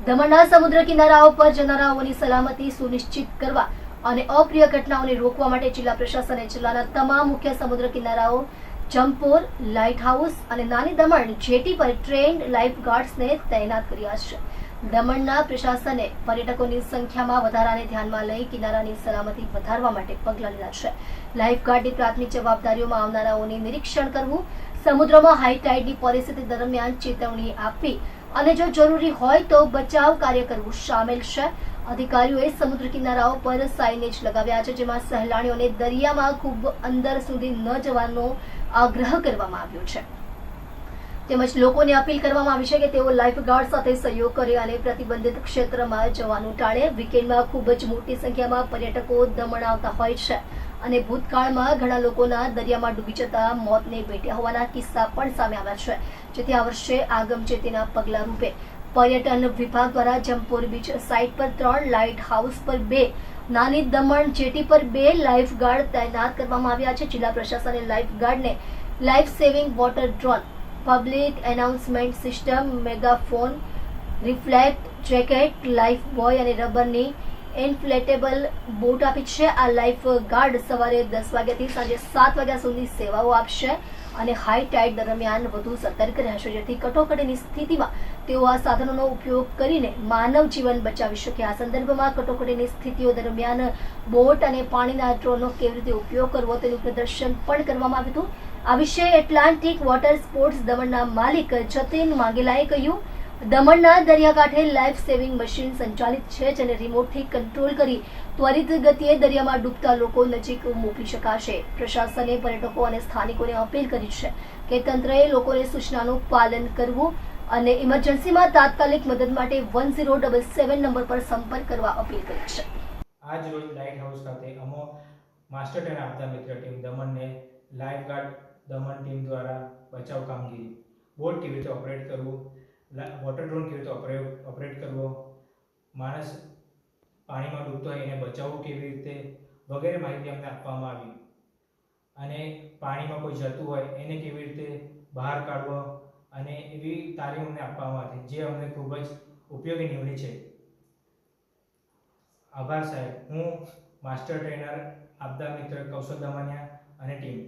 દમણના સમુદ્ર કિનારાઓ પર જનારાઓની સલામતી સુનિશ્ચિત કરવા અને અપ્રિય ઘટનાઓને રોકવા માટે જિલ્લા પ્રશાસને જિલ્લાના તમામ મુખ્ય સમુદ્ર કિનારાઓ, જંપોર, લાઇટ હાઉસ અને નાની દમણ જેટી પર ટ્રેન્ડ લાઇફ ગાર્ડ્સને તૈનાત કર્યા છે. દમણના પ્રશાસને પર્યટકોની સંખ્યામાં વધારાને ધ્યાનમાં લઈ કિનારાની સલામતી વધારવા માટે પગલાં લીધા છે. લાઇફ ગાર્ડની પ્રાથમિક જવાબદારીઓમાં આવનારાઓને નિરીક્ષણ કરવું, સમુદ્રમાં હાઈ ટાઇડની પરિસ્થિતિ દરમિયાન ચેતવણી આપવી અને જો જરૂરી હોય તો બચાવ કાર્ય કરવું શામેલ છે. અધિકારીઓએ સમુદ્ર કિનારાઓ પર સાઇનેજ લગાવ્યા છે, જેમાં સહેલાણીઓને દરિયામાં ખૂબ અંદર સુધી ન જવાનો આગ્રહ કરવામાં આવ્યો છે. તેમજ લોકોને અપીલ કરવામાં આવી છે કે તેઓ લાઇફગાર્ડ સાથે સહયોગ કરે અને પ્રતિબંધિત ક્ષેત્રમાં જવાનું ટાળે. વીકેન્ડમાં ખૂબ જ મોટી સંખ્યામાં પર્યટકો દમણ આવતા હોય છે અને ભૂતકાળમાં ઘણા લોકોના દરિયામાં ડૂબી જતા મોતને ભેટ્યા હોવાના કિસ્સા પણ સામે આવ્યા છે. જેથી આ વર્ષે આગમચેતીના પગલા રૂપે પર્યટન વિભાગ દ્વારા જંપોર બીચ સાઇટ પર 3, લાઇટ હાઉસ પર 2, નાની દમણ જેટી પર 2 લાઇફ ગાર્ડ તૈનાત કરવામાં આવ્યા છે. જિલ્લા પ્રશાસને લાઇફ ગાર્ડને life saving water drone, public announcement system, megaphone, reflect jacket, life buoy અને રબરની ઇન્ફ્લેટેબલ બોટ આપી છે. આ લાઇફ ગાર્ડ સવારે 10 વાગ્યાથી સાંજે 7 વાગ્યા સુધી સેવાઓ આપશે અને હાઈ ટાઇડ દરમિયાન વધુ સતર્ક રહેશે, જેથી કટોકટીની સ્થિતિમાં તેઓ આ સાધનોનો ઉપયોગ કરીને માનવ જીવન બચાવી શકે. આ સંદર્ભમાં કટોકટીની સ્થિતિઓ દરમિયાન બોટ અને પાણીના ડ્રોનનો કેવી રીતે ઉપયોગ કરવો તેનું પ્રદર્શન પણ કરવામાં આવ્યું હતું. આ વિશે એટલાન્ટિક વોટર સ્પોર્ટ્સ દમણના માલિક જતીન માંગેલાએ કહ્યું, દમણના દરિયાકાંઠે લાઇફ સેવિંગ મશીન સંચાલિત છે, જેને રિમોટથી કંટ્રોલ કરી ત્વરિત ગતિએ દરિયામાં ડૂબતા લોકો નજીક મોકલી શકાશે. પ્રશાસને પર્યટકો અને સ્થાનિકોને અપીલ કરી છે કે તંત્રએ લોકોને સૂચનાનું પાલન કરવું અને ઇમરજન્સીમાં તાત્કાલિક મદદ માટે 1077 નંબર પર સંપર્ક કરવા અપીલ કરી છે. આજ રોજ લાઇટ હાઉસ ખાતે અમો માસ્ટર ટ્રેનર આપતા મિત્ર ટીમ દમણને લાઇફ ગાર્ડ દમણ ટીમ દ્વારા બચાવ કામગીરી, બોટ કેવી રીતે ઓપરેટ કરવું, વોટર ડ્રોન કેવી રીતે ઓપરેટ કરવો, માણસ પાણીમાં ડૂબતો હોય એને બચાવવું કેવી રીતે વગેરે માહિતી અમને આપવામાં આવી અને પાણીમાં કોઈ જતું હોય એને કેવી રીતે બહાર કાઢવો અને એવી તાલીમ અમને આપવામાં આવી, જે અમને ખૂબ જ ઉપયોગી નીવડી છે. આભાર સાહેબ. હું માસ્ટર ટ્રેનર આપદા મિત્ર કૌશલ દમણિયા અને ટીમ.